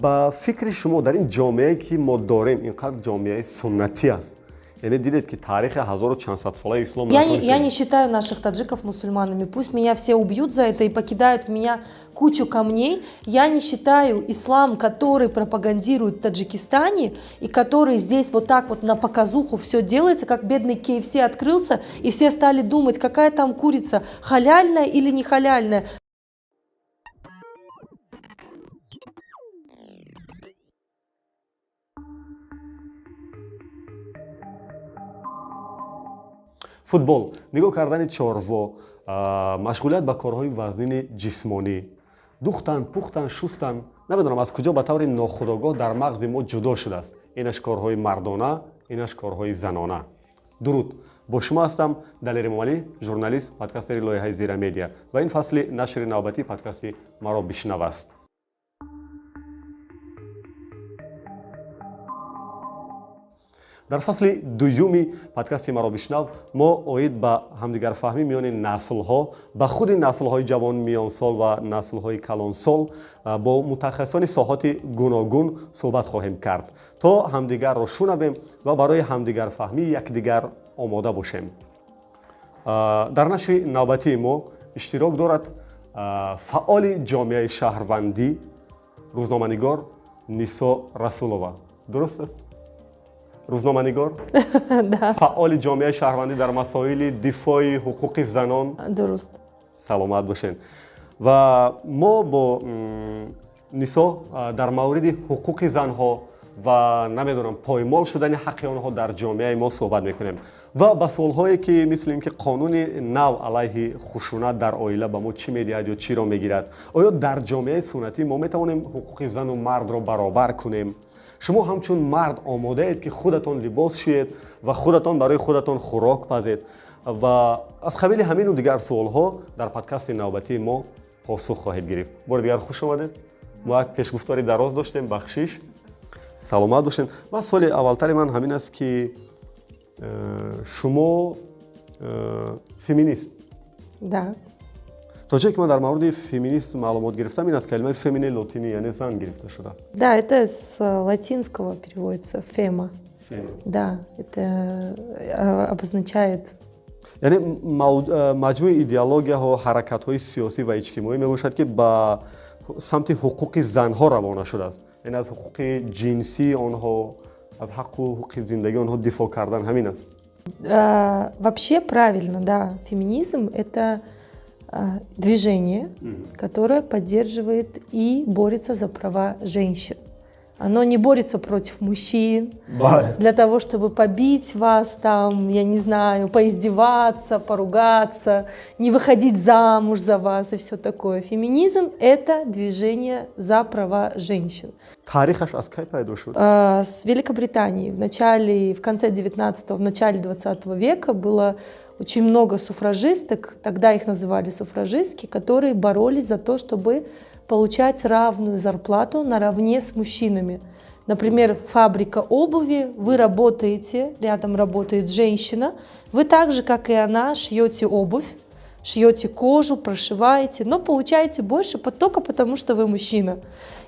با فکر شما در این جامعه که ما داریم اینقدر جامعه سنتی است. یعنی دیدید که تاریخ 1400 ساله اسلام Я не считаю наших таджиков мусульманами. Пусть меня все убьют за это и покидают в меня кучу камней. Я не считаю ислам, который пропагандирует в Таджикистане и который здесь вот так вот на показуху все делается, как бедный KFC открылся, и все стали думать, какая там курица, халяльная или не халяльная. فوتبال نگاه کردن چاروا مشغولیت با کارهای وزنین جسمانی دوختن پختن شستن نمیدونم از کجا به طور ناخودآگاه در مغز ما جدا شده است اینش کارهای مردانه اینش کارهای زنانه درود با شما هستم دلیر مومالی ژورنالیست پادکستر لایحه زیر مدیا و این فصل نشر نوبتی پادکست مرا بشنو است در فصل دومی پادکست مرا بشنو ما اوید به همدیگر فهمی میان نسل‌ها با خود نسل‌های جوان میان سال و نسل‌های کلان سال با متخصصان ساحات گوناگون صحبت خواهیم کرد تا همدیگر را شنویم و برای همدیگر فهمی یکدیگر آماده باشیم. در نشر نوبتی ما اشتراک دارد فعال جامعه شهروندی روزنامه‌نگار نیسا رسولова. درست است؟ روزنامه‌نگار فعال جامعه شهروندی در مسائل دفاع حقوق زنان درست سلامت باشین و ما با نیسا در مورد حقوق زنها و نمیدونم پایمال شدن حق آنها در جامعه ما صحبت میکنیم و با سوالهایی که مثل اینکه قانون نو علیه خشونت در عائله به ما چی میدهد یا چی را میگیرد آیا در جامعه سنتی ما میتوانیم حقوق زن و مرد را برابر کنیم شما همچون مرد آماده اید که خودتان لباس شوید و خودتان برای خودتان خوراک پزید و از قبیل همین و دیگر سوالها در پادکست نوبتی ما پاسخ خواهید گرفت. بار دیگر خوش آمدید. ما یک پیشگفتاری دراز داشتیم بخشش. سلامت باشین. و سوال اولتر من همین است که شما فمینیست. Да. تا جایی که من در مورد فمینیسم معلومات گرفتم این از کلمه فمینه لاتینی یعنی زن گرفته شده است. Да, это с латинского переводится фема. Да, это обозначает. یعنی مجموع ایدئولوژی ها حرکت های سیاسی و اجتماعی میباشد که با سمت حقوق زنها روانه شده است. یعنی از حقوق جنسی آنها از حقوق زندگی آنها دفاع کردن همین است. Вообще правильно, да. Феминизм это движение, которое поддерживает и борется за права женщин. Оно не борется против мужчин для того, чтобы побить вас, там, я не знаю, поиздеваться, поругаться, не выходить замуж за вас и все такое. Феминизм – это движение за права женщин. С Великобритании. В конце 19-го, в начале 20 века было очень много суфражисток, тогда их называли суфражистки, которые боролись за то, чтобы получать равную зарплату наравне с мужчинами. Например, фабрика обуви, вы работаете, рядом работает женщина, вы так же, как и она, шьете обувь, шьете кожу, прошиваете, но получаете больше только потому, что вы мужчина.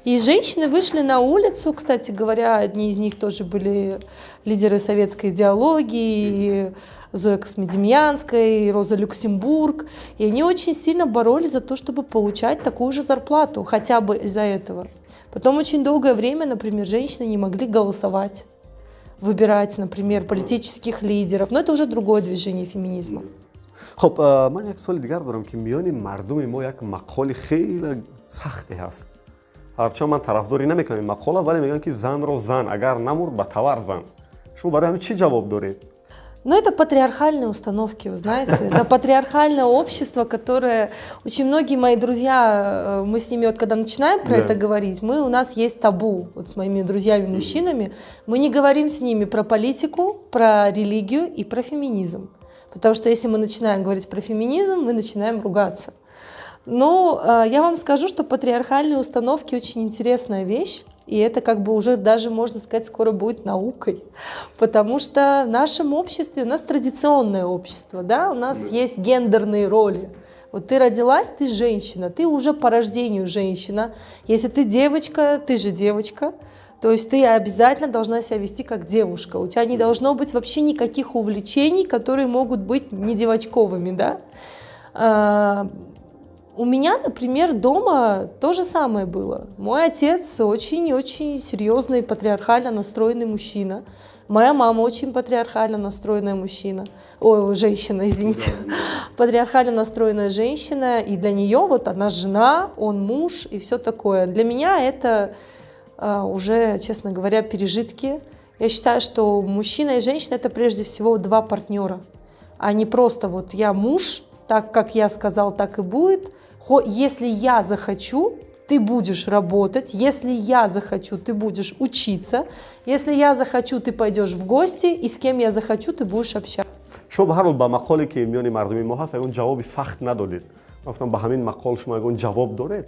И женщины вышли на улицу, кстати говоря, одни из них тоже были лидеры советской идеологии, Зоя Космодемьянская, и Роза Люксембург. И они очень сильно боролись за то, чтобы получать такую же зарплату, хотя бы из-за этого. Потом очень долгое время, например, женщины не могли голосовать, выбирать, например, политических лидеров. Но это уже другое движение феминизма. خب من یک سوال دیگر دارم که میان مردم ما یک مقال خیلی سختی هست. هرچند من طرفداری نمیکنم این مقاله ولی میگن که زن رو زن اگر نمرد به تور زن. شما برای همین چی جواب دارید؟ Ну, это патриархальные установки, вы знаете. Это патриархальное общество, которое... Очень многие мои друзья, мы с ними, вот когда начинаем про это говорить, у нас есть табу, вот с моими друзьями-мужчинами, мы не говорим с ними про политику, про религию и про феминизм. Потому что если мы начинаем говорить про феминизм, мы начинаем ругаться. Но я вам скажу, что патриархальные установки очень интересная вещь. И это как бы уже даже, можно сказать, скоро будет наукой. Потому что в нашем обществе, у нас традиционное общество, да, у нас есть гендерные роли. Вот ты родилась, ты женщина, ты уже по рождению женщина. Если ты девочка, ты же девочка. То есть ты обязательно должна себя вести как девушка. У тебя не должно быть вообще никаких увлечений, которые могут быть не девочковыми, да? У меня, например, дома то же самое было. Мой отец очень-очень серьезный, патриархально настроенный мужчина. Моя мама очень патриархально настроенная женщина, извините. Патриархально настроенная женщина, и для нее вот она жена, он муж и все такое. Для меня это уже, честно говоря, пережитки. Я считаю, что мужчина и женщина — это прежде всего два партнера, а не просто вот я муж, так как я сказал, так и будет. Если я захочу, ты будешь работать, если я захочу, ты будешь учиться, если я захочу, ты пойдешь в гости, и с кем я захочу, ты будешь общаться. شما به هر حال با مقالی که میان مردمی ما هست اون جوابی سخت ندادید. من گفتم با همین مقال شما اون جواب دارید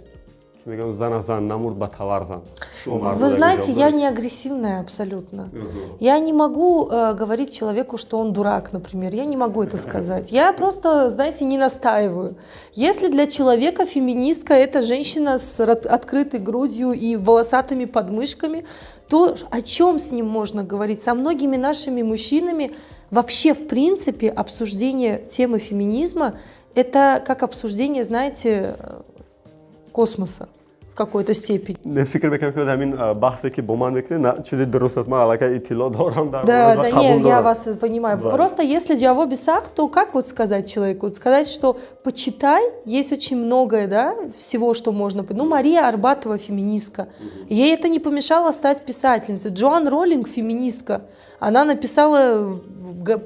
که میگن زن از زن نمرد با توار زن. Вы знаете, я не агрессивная абсолютно. Я не могу говорить человеку, что он дурак, например. Я не могу это сказать. Я просто, знаете, не настаиваю. Если для человека феминистка — это женщина с открытой грудью и волосатыми подмышками, то о чем с ним можно говорить? Со многими нашими мужчинами вообще, в принципе, обсуждение темы феминизма — это как обсуждение, знаете, космоса. В какой-то степени. فکر میکنم که همین بحثی که با من میکنه نه чизи درست است. من علاقه اطلاع دارم در Да, مورد و нет, قبول я دارم. вас понимаю. Да. Просто если джавоб бисах, то как вот сказать человеку? Вот сказать, что почитай, есть очень многое, да, всего, что можно. Ну, Мария Арбатова феминистка. Ей это не помешало стать писательницей. Джоан Роллинг феминистка. Она написала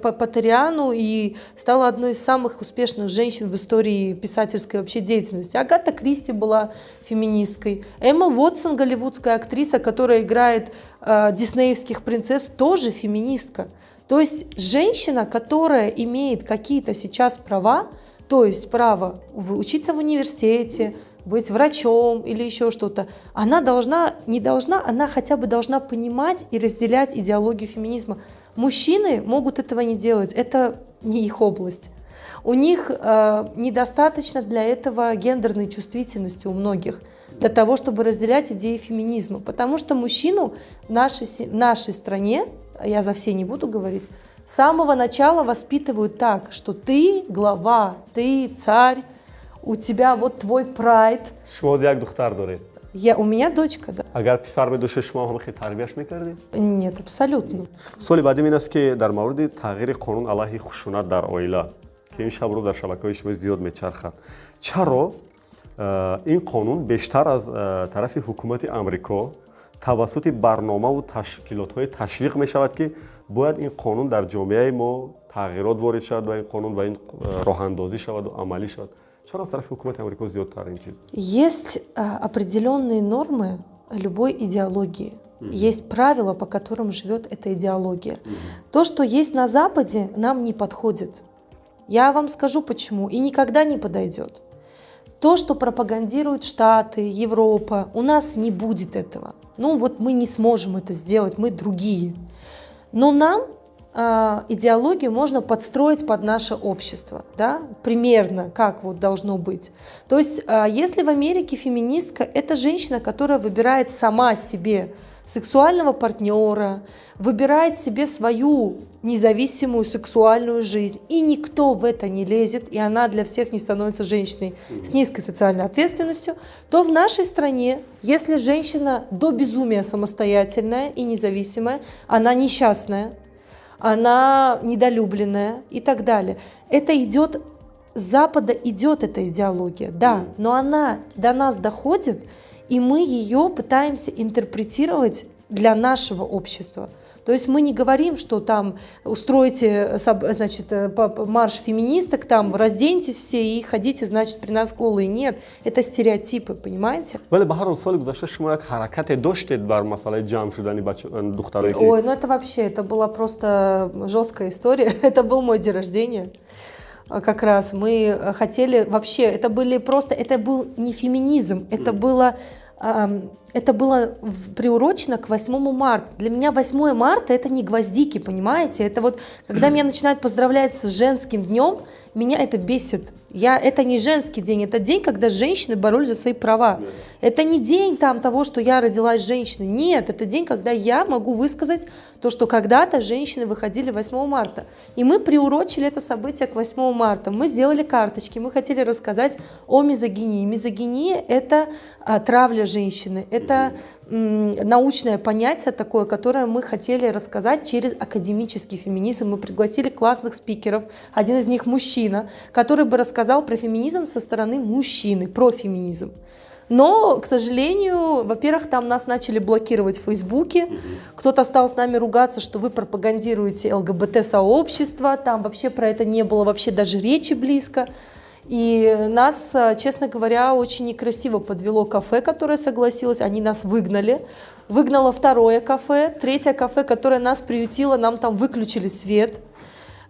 Поттериану и стала одной из самых успешных женщин в истории писательской вообще деятельности. Агата Кристи была феминисткой. Эмма Уотсон, голливудская актриса, которая играет диснеевских принцесс, тоже феминистка. То есть женщина, которая имеет какие-то сейчас права, то есть право учиться в университете, быть врачом или еще что-то, она она хотя бы должна понимать и разделять идеологию феминизма. Мужчины могут этого не делать, это не их область. У них недостаточно для этого гендерной чувствительности у многих, для того, чтобы разделять идеи феминизма. Потому что мужчину в нашей стране, я за все не буду говорить, с самого начала воспитывают так, что ты глава, ты царь, у тебя вот твой прайд. شما یک دختر دارید. У меня дочка, да. اگر پسر بدوشه شما هم خیلی تربیتش میکردید؟ Нет, абсолютно. سوال بعدی این است که در مورد تغییر قانون علیه خشونت در عائله که این شب رو در شبکه‌های اجتماعی زیاد میچرخد. چرا این قانون بیشتر از طرف حکومت آمریکا توسط برنامه و تشکیلات‌های تشویق میشود که باید این قانون در جامعه ما تغییرات وارد شود و این قانون و این راه اندازی شود و عملی شود؟ چرا از طرف حکومت آمریکا زیادتر این چیز؟ Есть определенные нормы любой идеологии. Есть правила, по которым живет эта идеология. То, что есть на Западе, нам не подходит. Я вам скажу почему. И никогда не подойдет. То, что пропагандируют Штаты, Европа, у нас не будет этого. Ну вот мы не сможем это сделать, мы другие. Но нам идеологию можно подстроить под наше общество, да? Примерно как вот должно быть. То есть если в Америке феминистка — это женщина, которая выбирает сама себе сексуального партнера, выбирает себе свою независимую сексуальную жизнь, и никто в это не лезет, и она для всех не становится женщиной с низкой социальной ответственностью, то в нашей стране, если женщина до безумия самостоятельная и независимая, она несчастная, она недолюбленная и так далее. Это идет, с Запада идет эта идеология, да, но она до нас доходит, и мы ее пытаемся интерпретировать для нашего общества. То есть мы не говорим, что там устройте, значит, марш феминисток, там разденьтесь все и ходите, значит, при нас голые. Нет, это стереотипы, понимаете? ولی به هر حال سال گذشته شما یک حرکت داشتید بر مسئله جمع شدن دخترایی که Ой, ну это вообще, это была просто жесткая история. Это был мой день рождения. Как раз мы хотели вообще, это был не феминизм, это было это было приурочено к 8 марта. Для меня 8 марта это не гвоздики, понимаете? Это вот, когда меня начинают поздравлять с женским днем, меня это бесит. Это не женский день, это день, когда женщины боролись за свои права. Это не день того, что я родилась женщиной. Нет, это день, когда я могу высказать то, что когда-то женщины выходили 8 марта. И мы приурочили это событие к 8 марта. Мы сделали карточки, мы хотели рассказать о мизогинии. Мизогиния – это травля женщины, это научное понятие такое, которое мы хотели рассказать через академический феминизм. Мы пригласили классных спикеров, один из них мужчина, который бы рассказал про феминизм со стороны мужчины, про феминизм. Но, к сожалению, во-первых, там нас начали блокировать в Фейсбуке, кто-то стал с нами ругаться, что вы пропагандируете ЛГБТ-сообщество, там вообще про это не было вообще даже речи близко. И нас, честно говоря, очень некрасиво подвело кафе, которое согласилось, они нас выгнали. Выгнало второе кафе, третье кафе, которое нас приютило, нам там выключили свет.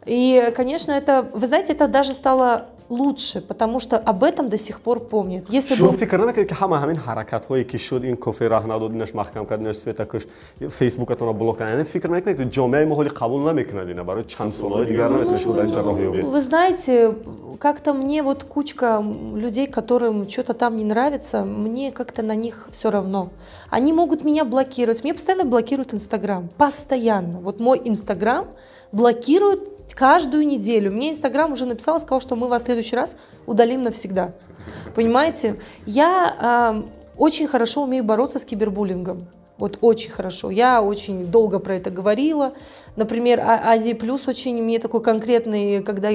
И, конечно, это, вы знаете, это даже стало лучше, потому что об этом до сих пор помнят. Если شما бы... فکر نمی‌کنید که همین حرکت‌هایی که شد این کافه راه ندادنش محکم کردنش سویتکش فیسبوکتون رو بلاک کردن فکر نمی‌کنید که جامعه ماحولی قبول نمی‌کنه اینا برای چند سال دیگه نمی‌تونه شد اینجا راه بیفته. Вы знаете, как-то мне вот кучка людей, которым что-то там не нравится, мне как-то на них все равно. Они могут меня блокировать. Меня постоянно блокируют Инстаграм. Постоянно. Вот мой Инстаграм блокируют каждую неделю. Мне Инстаграм уже написал, сказал, что мы вас в следующий раз удалим навсегда. Понимаете? Я очень хорошо умею бороться с кибербуллингом. Вот очень хорошо. Я очень долго про это говорила. Например, Азия Плюс очень мне такой конкретный, когда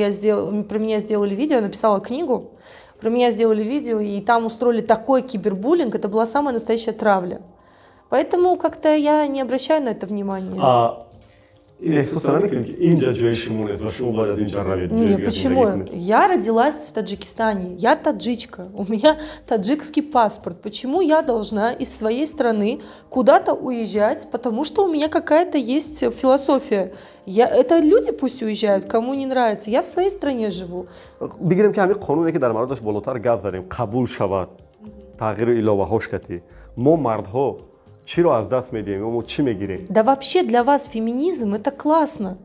про меня сделали видео, я написала книгу, про меня сделали видео, и там устроили такой кибербуллинг, это была самая настоящая травля. Поэтому как-то я не обращаю на это внимания. این احساس نمی‌کنید که اینجا جای شمونه و شما باید از اینجا روید. Нет, почему? Я родилась в Таджикистане, я таджичка, у меня таджикский паспорт. Почему я должна из своей страны куда-то уезжать? Потому что у меня какая-то есть философия. Это люди пусть уезжают, кому не нравится. Я в своей стране живу. بگیریم که همین قانونی که در موردش بالاتر گپ زدیم قبول شود تغییر الهه‌هاش کردی ما مردها چی رو از دست میدیم ما چی میگیریم Да вообще для вас феминизм это классно.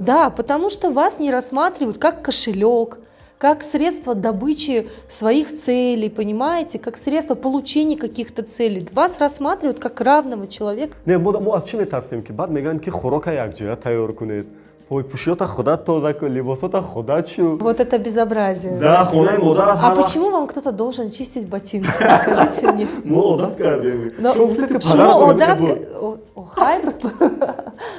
Да, потому что вас не рассматривают как кошелек, как средство добычи своих целей, понимаете, как средство получения каких-то целей. Вас рассматривают как равного человека. نه ما از چی میترسیم که بعد میگن که خوراک یکجایی تیار کنید پوشیات خودت تازه کن لباسات خودت شو Вот это безобразие. да خونه مادرت А почему вам кто-то должен чистить ботинки? Скажите мне. ما عادت کردیم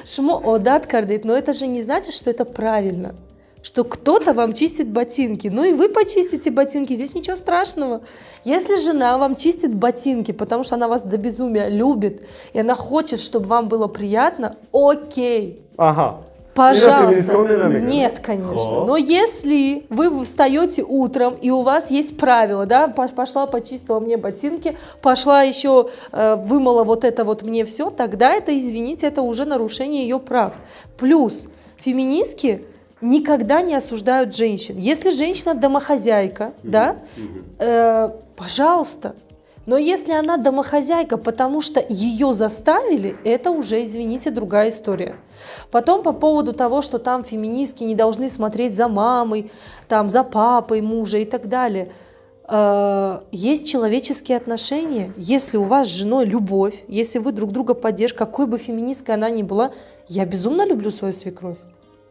Шумо одат кардит, но это же не значит, что это правильно. Что кто-то вам чистит ботинки. Ну и вы почистите ботинки, здесь ничего страшного. Если жена вам чистит ботинки, потому что она вас до безумия любит, и она хочет, чтобы вам было приятно, окей. Ага. Пожалуйста. Нет, конечно. Но если вы встаете утром, и у вас есть правило, да, пошла почистила мне ботинки, пошла еще вымыла вот это вот мне все, тогда это, извините, это уже нарушение ее прав. Плюс феминистки никогда не осуждают женщин. Если женщина домохозяйка, да, пожалуйста. Но если она домохозяйка, потому что ее заставили, это уже, извините, другая история. Потом по поводу того, что там феминистки не должны смотреть за мамой, там, за папой мужа и так далее. Есть человеческие отношения. Если у вас с женой любовь, если вы друг друга поддержите, какой бы феминисткой она ни была, я безумно люблю свою свекровь.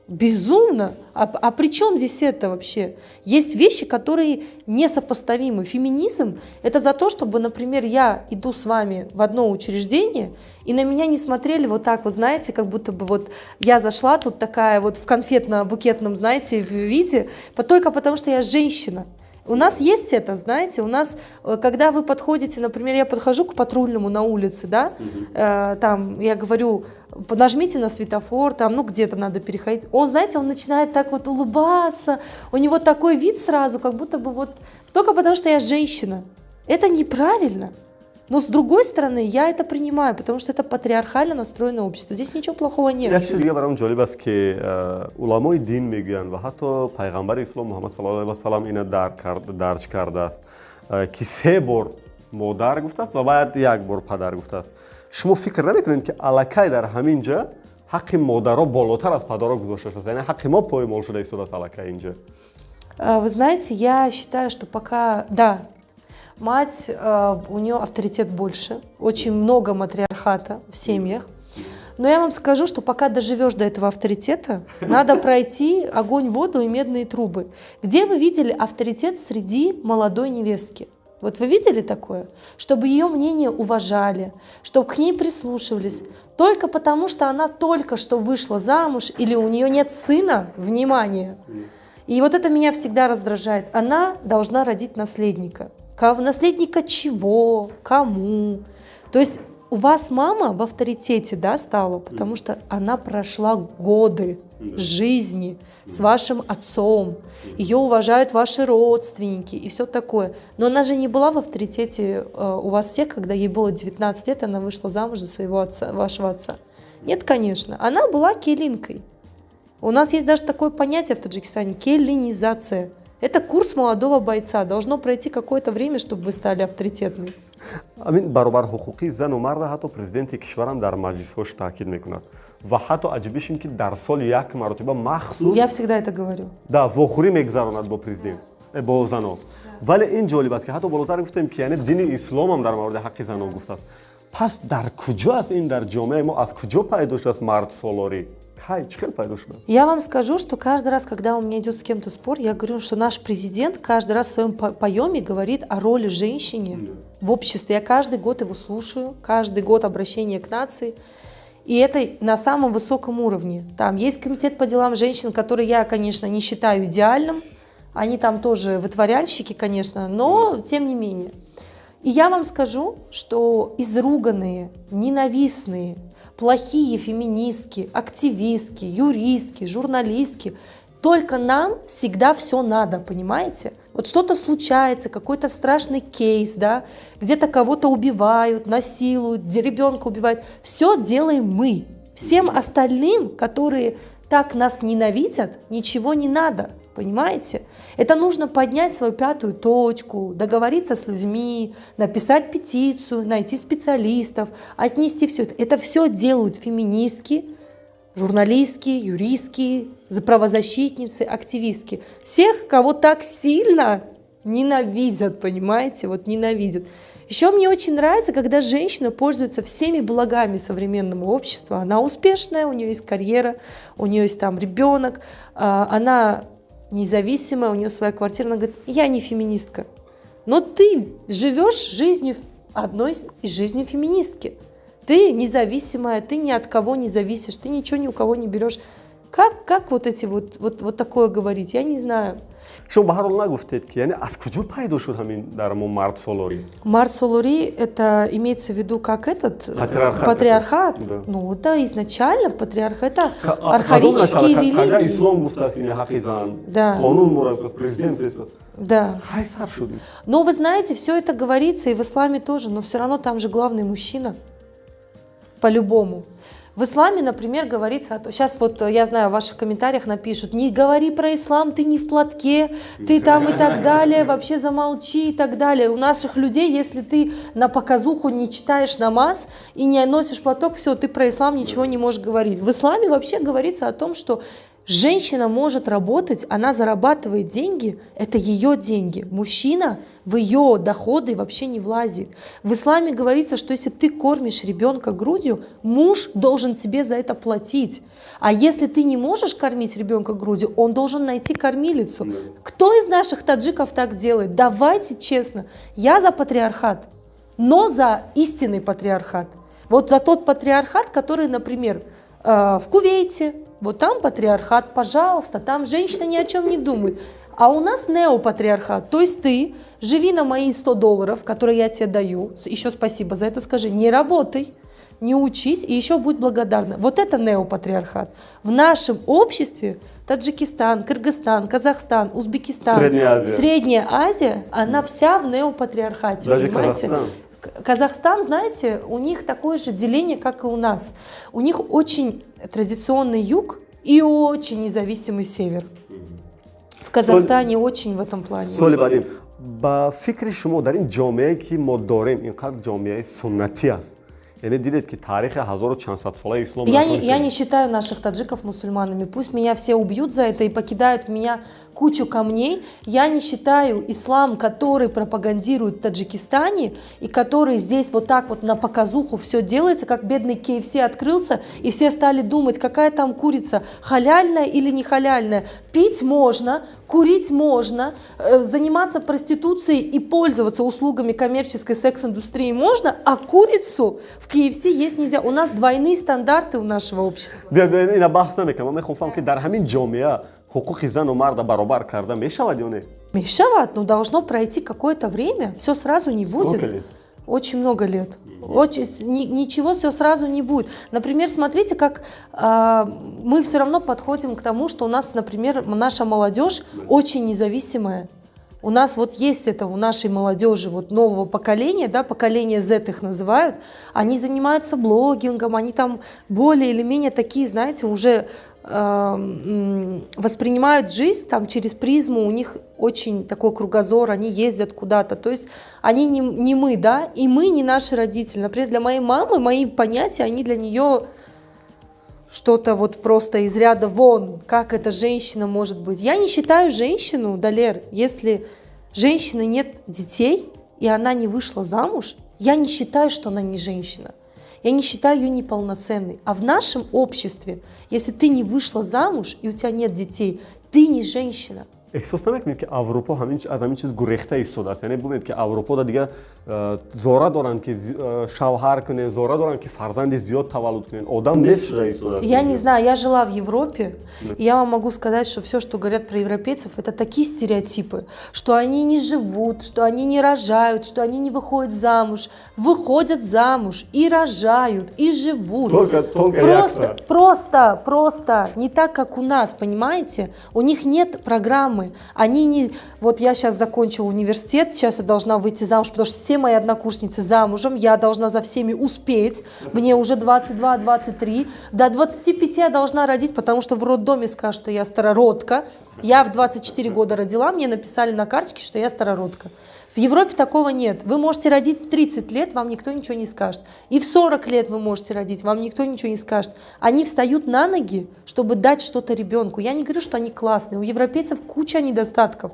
Безумно. А при чем здесь это вообще? Есть вещи, которые несопоставимы. Феминизм – это за то, чтобы, например, я иду с вами в одно учреждение, и на меня не смотрели вот так вот, знаете, как будто бы вот я зашла тут такая вот в конфетно-букетном, знаете, виде, только потому что я женщина. У нас есть это, знаете, у нас, когда вы подходите, например, я подхожу к патрульному на улице, да, там, я говорю, нажмите на светофор, там, ну, где-то надо переходить. Он, знаете, он начинает так вот улыбаться, у него такой вид сразу, как будто бы вот, только потому что я женщина. Это неправильно. Но с другой стороны, я это принимаю, потому что это патриархально настроенное общество. Здесь ничего плохого нет. یک چیز دیگه برام جالب است که علمای دین میگن و حتی پیغمبر اسلام محمد صلی الله علیه و سلم اینو درک کرده است که 3 بار модар гуфтааст ва баъд як бор падар гуфтааст. Шумо фикр намекунед ки аллакай дар ҳамин ҷа ҳаққи модаро болотар аз падаро гузошта шудааст, яъне ҳаққи мо поймол шуда истодааст аллакай инҷа. Вы знаете, я считаю, что пока, да, мать, у нее авторитет больше, очень много матриархата в семьях. Но я вам скажу, что пока доживешь до этого авторитета, надо пройти огонь, воду и медные трубы. Где вы видели авторитет среди молодой невестки? Вот вы видели такое? Чтобы ее мнение уважали, чтобы к ней прислушивались. Только потому, что она только что вышла замуж или у нее нет сына, внимание. И вот это меня всегда раздражает. Она должна родить наследника. Наследника чего? Кому? То есть у вас мама в авторитете, да, стала, потому что она прошла годы жизни с вашим отцом. Ее уважают ваши родственники и все такое. Но она же не была в авторитете у вас всех, когда ей было 19 лет, она вышла замуж за своего отца, вашего отца. Нет, конечно. Она была келинкой. У нас есть даже такое понятие в Таджикистане – келинизация. Это курс молодого бойца. Должно пройти какое-то время, чтобы вы стали авторитетны. амин баробар ҳуқуқи зану марда ҳатто президенти кишварам дар маҷлисҳош таъкид мекунад ва ҳатто аҷибиш ин ки дар соли як маротиба махсус Я всегда это говорю. да вохӯрӣ мегузаронад бо президент бо занон. Вале ин ҷолиб аст ки ҳатто болотар гуфтем ки яъне дини исломам дар мавриди ҳаққи занон гуфтааст. Пас дар куҷо аст ин дар ҷомеаи мо аз куҷо пайдо шудааст мардсолорӣ? Я вам скажу, что каждый раз, когда у меня идет с кем-то спор, я говорю, что наш президент каждый раз в своем поеме говорит о роли женщины в обществе. Я каждый год его слушаю, каждый год обращение к нации. И это на самом высоком уровне. Там есть комитет по делам женщин, который я, конечно, не считаю идеальным. Они там тоже вытворяльщики, конечно, но тем не менее. И я вам скажу, что изруганные, ненавистные, плохие феминистки, активистки, юристки, журналистки. Только нам всегда все надо, понимаете? Вот что-то случается, какой-то страшный кейс, да, где-то кого-то убивают, насилуют, где ребенка убивают. Все делаем мы. Всем остальным, которые так нас ненавидят, ничего не надо. Понимаете? Это нужно поднять свою пятую точку, договориться с людьми, написать петицию, найти специалистов, отнести все это. Это все делают феминистки, журналистки, юристки, правозащитницы, активистки. Всех, кого так сильно ненавидят, понимаете? Вот ненавидят. Еще мне очень нравится, когда женщина пользуется всеми благами современного общества. Она успешная, у нее есть карьера, у нее есть там ребенок, она независимая, у нее своя квартира, она говорит, я не феминистка. Но ты живешь жизнью одной из жизнью феминистки. Ты независимая, ты ни от кого не зависишь, ты ничего ни у кого не берешь. Как вот эти вот такое говорить? Я не знаю. Шумо ба ҳар ҳол нагуфтед ки яъне аз куҷо пайдо шуд ҳамин дар мо мардсолорӣ? Мардсолорӣ – это имеется в виду как этот патриархат. Да. Ну да, изначально патриархат – это архаические религии. Когда ислам гуфтааст ки ҳаққи зан, қонун мурафиқ президент фирстад. Да. Хай сар шудем. Но вы знаете, все это говорится и в исламе тоже, но все равно там же главный мужчина. По-любому. В исламе, например, говорится, сейчас вот я знаю, в ваших комментариях напишут, не говори про ислам, ты не в платке, ты там и так далее, вообще замолчи и так далее. У наших людей, если ты на показуху не читаешь намаз и не носишь платок, все, ты про ислам ничего не можешь говорить. В исламе вообще говорится о том, что женщина может работать, она зарабатывает деньги, это ее деньги. Мужчина в ее доходы вообще не влазит. В исламе говорится, что если ты кормишь ребенка грудью, муж должен тебе за это платить. А если ты не можешь кормить ребенка грудью, он должен найти кормилицу. Кто из наших таджиков так делает? Давайте честно. Я за патриархат, но за истинный патриархат. Вот за тот патриархат, который, например, в Кувейте, вот там патриархат, пожалуйста, там женщина ни о чем не думает. А у нас неопатриархат, то есть ты живи на мои $100, которые я тебе даю, еще спасибо за это скажи, не работай, не учись и еще будь благодарна. Вот это неопатриархат. В нашем обществе Таджикистан, Кыргызстан, Казахстан, Узбекистан, Средняя Азия, она вся в неопатриархате, даже понимаете? Казахстан, знаете, у них такое же деление, как и у нас. У них очень традиционный юг и очень независимый север. В Казахстане очень в этом плане. با فکر شما در این جامعه که ما داریم اینقدر جامعه سنتی است یعنی دیدید که تاریخ 1400 ساله اسلام Я не считаю наших таджиков мусульманами. Пусть меня все убьют за это и покидают в меня кучу камней. Я не считаю ислам, который пропагандирует в Таджикистане и который здесь вот так вот на показуху все делается, как бедный KFC открылся, и все стали думать, какая там курица, халяльная или не халяльная. Пить можно, курить можно, заниматься проституцией и пользоваться услугами коммерческой секс-индустрии можно, а курицу в KFC есть нельзя. У нас двойные стандарты у нашего общества. اینا بحث نمیکنم من میخوام که در همین جامعه حقوق زن و مرد برابر کرده میشود یا نه Мешават, но должно пройти какое-то время, все сразу не будет. Сколько лет? Очень много лет. Ничего все сразу не будет. Например, смотрите, как мы все равно подходим к тому, что у нас, например, наша молодежь очень независимая. У нас вот есть это у нашей молодежи вот нового поколения, да, поколение Z их называют, они занимаются блогингом, они там более или менее такие, знаете, уже воспринимают жизнь там через призму, у них очень такой кругозор, они ездят куда-то, то есть они не мы, да, и мы не наши родители. Например, для моей мамы мои понятия, они для нее что-то вот просто из ряда вон, как эта женщина может быть. Я не считаю женщину, Далер, если женщины нет детей, и она не вышла замуж, я не считаю, что она не женщина. Я не считаю ее неполноценной. А в нашем обществе, если ты не вышла замуж, и у тебя нет детей, ты не женщина. احساس نمیکنید که اروپا از همین چیز گریخته ایستاده است یعنی ببینید که اروپا دیگه زوره دارن که شوهر کنه زوره دارن که فرزند زیاد تولد کنن آدم نیست شده ایستاده است Я не знаю, я жила в Европе, и я вам могу сказать, что все, что говорят про европейцев, это такие стереотипы, что они не живут, что они не рожают, что они не выходят замуж, выходят замуж и рожают, и живут. Просто не так, как у нас, понимаете? У них нет программы. Они не... Вот я сейчас закончила университет, сейчас я должна выйти замуж, потому что все мои однокурсницы замужем, я должна за всеми успеть, мне уже 22-23, до 25 я должна родить, потому что в роддоме скажут, что я старородка. Я в 24 года родила, мне написали на карточке, что я старородка. В Европе такого нет. Вы можете родить в 30 лет, вам никто ничего не скажет. И в 40 лет вы можете родить, вам никто ничего не скажет. Они встают на ноги, чтобы дать что-то ребенку. Я не говорю, что они классные. У европейцев куча недостатков.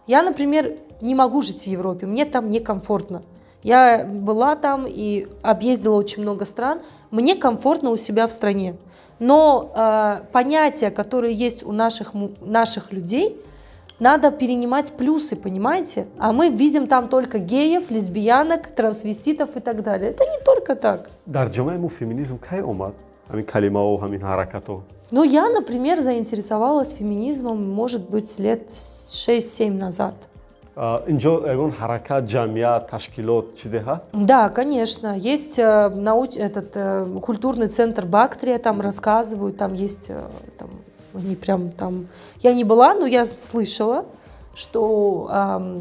Я, например, не могу жить в Европе, мне там некомфортно. Я была там и объездила очень много стран. Мне комфортно у себя в стране. Но понятия, которые есть у наших людей, надо перенимать плюсы, понимаете? А мы видим там только геев, лесбиянок, трансвеститов и так далее. Это не только так. در جامعه ما فمینیسم کی اومد همین کلمه و همین حرکت ها Ну, я, например, заинтересовалась феминизмом, может быть, лет 6-7 назад. اینجا اون حرکت جمعیت ташкилот چیزی هست Да, конечно. Есть культурный центр Бактрия, там рассказывают, там есть... Там, они прям там... Я не была, но я слышала, что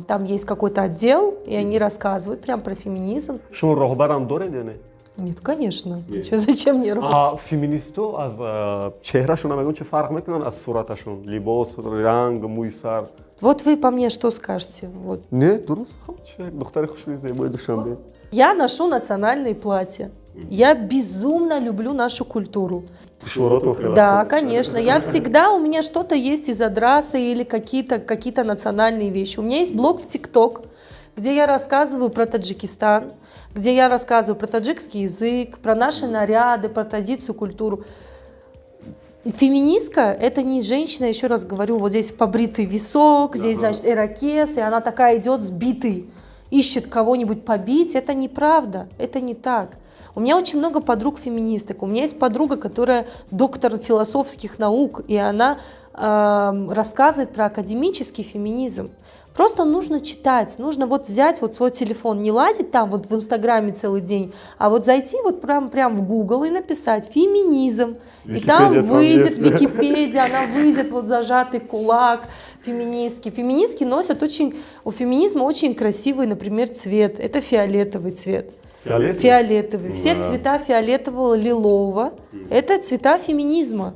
там есть какой-то отдел, и они рассказывают прям про феминизм. شما راهبرم دارید یا نه Нет, конечно. Зачем мне роль? فمینیستو از چهرهشون هم چه فرق میکنن از صورتشون لباس رنگ موی سر Вот вы по мне что скажете? Вот. نه درست چه دختر خوشگلی زیبای دوشنبه Я ношу национальные платья. Я безумно люблю нашу культуру. Да, конечно. Я всегда, у меня что-то есть из адраса или какие-то национальные вещи. У меня есть блог в ТикТок, где я рассказываю про Таджикистан, где я рассказываю про таджикский язык, про наши наряды, про традицию, культуру. Феминистка – это не женщина, еще раз говорю, вот здесь побритый висок, здесь, значит, ирокез, и она такая идет сбитый, ищет кого-нибудь побить. Это неправда, это не так. У меня очень много подруг-феминисток. У меня есть подруга, которая доктор философских наук, и она рассказывает про академический феминизм. Просто нужно читать, нужно вот взять вот свой телефон, не лазить там вот в Инстаграме целый день, а вот зайти вот прям в Google и написать «феминизм». Википедия, и там выйдет Википедия, она выйдет вот зажатый кулак феминистки. Феминистки носят у феминизма очень красивый, например, цвет, это фиолетовый цвет. Фиолетовый. Все цвета фиолетового, лилового. Это цвета феминизма.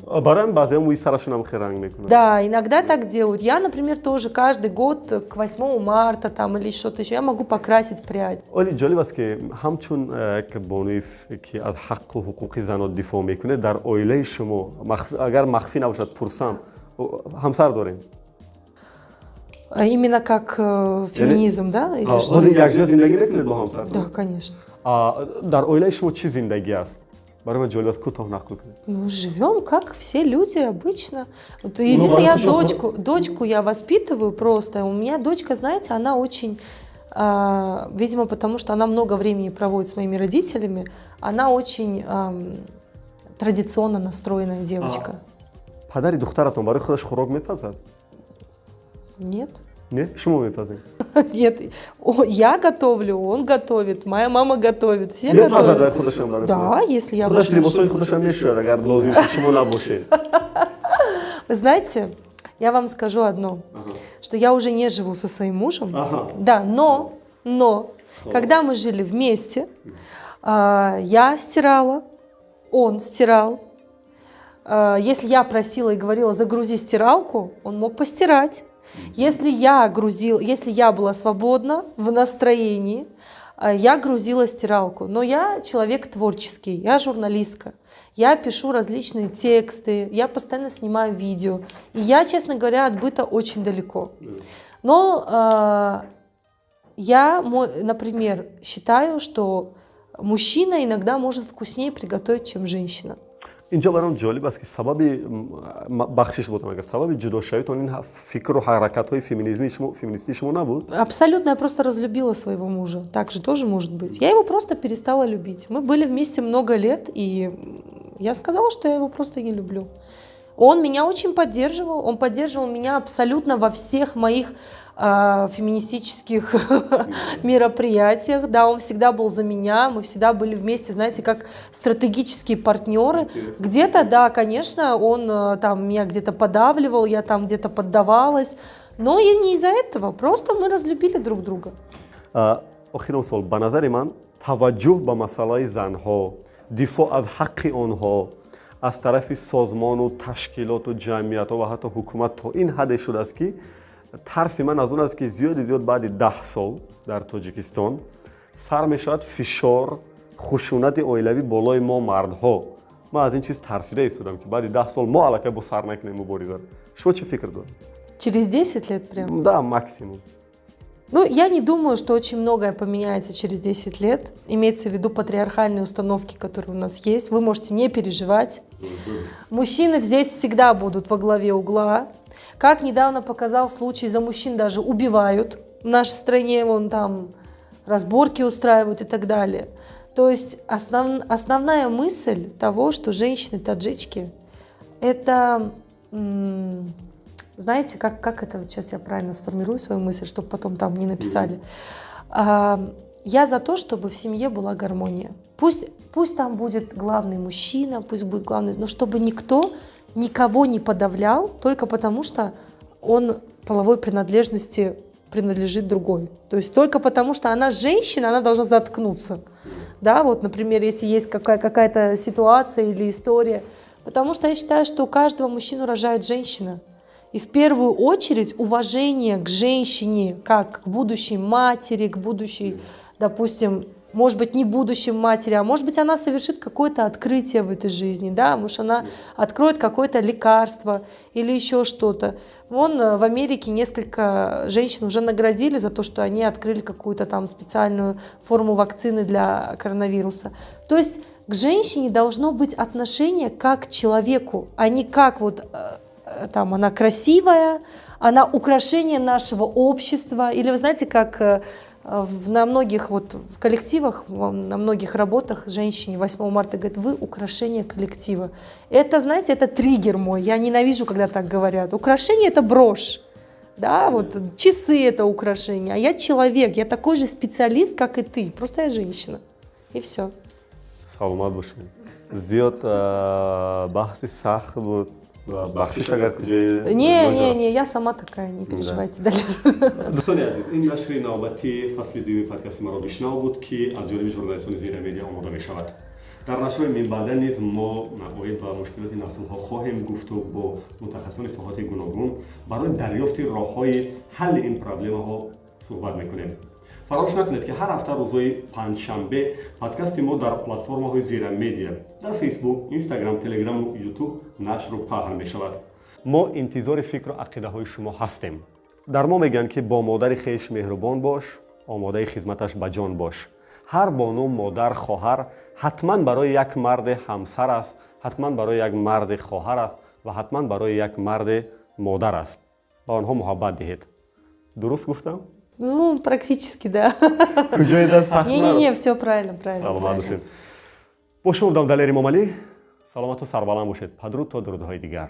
Да, иногда так делают. Я, например, тоже каждый год к 8 марта там, или что-то еще, я могу покрасить прядь. ولی جالب است که همچون که بانویف که از حق و حقوق زنان دفاع میکنه در اویله شما اگر مخفی نباشد پرسم همسر دارین؟ Именно как феминизм, да? Или что? یک جا زندگی میکنید با همسر؟ Да, конечно. در اویله شما چی زندگی است؟ برای من جالب است کوتاه نقل کنید. Ну, живем как все люди обычно. Вот единственное, я дочку я воспитываю просто. У меня дочка, знаете, она очень, видимо, потому что она много времени проводит с моими родителями, она очень традиционно настроенная девочка. پدری دخترتون برای خودش خوراک میپزد؟ Нет. نه؟ شما میپزید؟ Нет, я готовлю, он готовит, моя мама готовит, все готовят. Да, если я буду. Вы знаете, я вам скажу одно, что я уже не живу со своим мужем. Да, но, когда мы жили вместе, я стирала, он стирал. Если я просила и говорила, загрузи стиралку, он мог постирать. Если я была свободна в настроении, я грузила стиралку. Но я человек творческий, я журналистка. Я пишу различные тексты, я постоянно снимаю видео. И я, честно говоря, от быта очень далеко. Но я, например, считаю, что мужчина иногда может вкуснее приготовить, чем женщина. اینجا برام جالب است که سبب بخشش بودم اگر سبب جدا شدن این فکر و حرکت‌های فمینیستی شما نبود؟ Абсолютно, я просто разлюбила своего мужа. Так же тоже может быть. Я его просто перестала любить. Мы были вместе много лет, и я сказала, что я его просто не люблю. Он меня очень поддерживал, он поддерживал меня абсолютно во всех моих феминистических мероприятиях. Да, он всегда был за меня, мы всегда были вместе, знаете, как стратегические партнеры. Где-то, да, конечно, он там меня где-то подавливал, я там где-то поддавалась, но и не из-за этого, просто мы разлюбили друг друга. آخرین سوال به نظر من توجه به مسئله زنها دفاع از حق آنها از طرف سازمان و تشکیلات و جمعیت و حتی حکومت تا این حد شده است که ترس من از اون است که زیاد بعد 10 سال در تاجیکستان سر میشود فشار خشونت اویلوی بالای ما مردها. من از این چیز ترسیده ایستادم که بعد 10 سال ما الکی با سر نکنیم مبارزه. شما چه فکر دارید؟ Через 10 лет прям? Да, максимум. Ну, я не думаю, что очень многое поменяется через 10 лет. Имеется в виду патриархальные установки, которые у нас есть. Вы можете не переживать. Мужчины здесь всегда будут во главе угла. Как недавно показал случай, за мужчин даже убивают. В нашей стране вон там разборки устраивают и так далее. То есть основная мысль того, что женщины-таджички, это... Знаете, как это, вот сейчас я правильно сформирую свою мысль, чтобы потом там не написали. Я за то, чтобы в семье была гармония. Пусть там будет главный мужчина, пусть будет главный, но чтобы никто никого не подавлял только потому, что он половой принадлежности принадлежит другой. То есть только потому, что она женщина, она должна заткнуться. Да, вот, например, если есть какая-то ситуация или история. Потому что я считаю, что каждого мужчину рожает женщина. И в первую очередь уважение к женщине, как к будущей матери, к будущей, допустим, может быть, не будущей матери, а может быть, она совершит какое-то открытие в этой жизни, да, может, она откроет какое-то лекарство или еще что-то. Вон в Америке несколько женщин уже наградили за то, что они открыли какую-то там специальную форму вакцины для коронавируса. То есть к женщине должно быть отношение как к человеку, а не как вот... Там она красивая, она украшение нашего общества. Или вы знаете, как на многих вот в коллективах, на многих работах женщине 8 марта говорят, вы украшение коллектива. Это, знаете, это триггер мой. Я ненавижу, когда так говорят. Украшение — это брошь. Да, вот часы — это украшение. А я человек, я такой же специалист, как и ты. Просто я женщина. И все. Саламат бошед. زیاد بحث سخت بود бахшиш агар куҷои Не, я сама такая, не переживайте дальше. дӯстони азиз, ин нашри навбати фасли дуюми подкасти маро бишнав буд ки аз ҷониби журналистони Зира Медиа омода мешавад. дар нашрои минбаъда низ мо оид ба мушкилоти наслҳо хоҳем гуфту бо мутахассисони соҳати гуногун барои дарёфти роҳҳои ҳалли ин проблемаҳо суҳбат мекунем. фаромӯш накунед ки ҳар ҳафта рӯзои панҷшанбе подкасти мо дар платформаҳои Зира Медиа дар фейсбук, инстаграм, телеграму ютуб нашру паҳн мешавад. мо интизори фикру ақидаҳои шумо ҳастем. дар мо мегӯянд ки бо модари хеш меҳрубон бош, омодаи хизматаш ба ҷон бош. ҳар бону модар хоҳар ҳатман барои як марди ҳамсар аст, ҳатман барои як марди хоҳар аст ва ҳатман барои як марди модар аст. ба онҳо муҳаббат диҳед. дуруст гуфтам? Ну, практически, да. Куҷоида сахт Не, все правильно, правильно. саломат бошед. бо шумо будам Далери Момалӣ. саломату сарбаланд бошед. Падруд то дурудҳои дигар.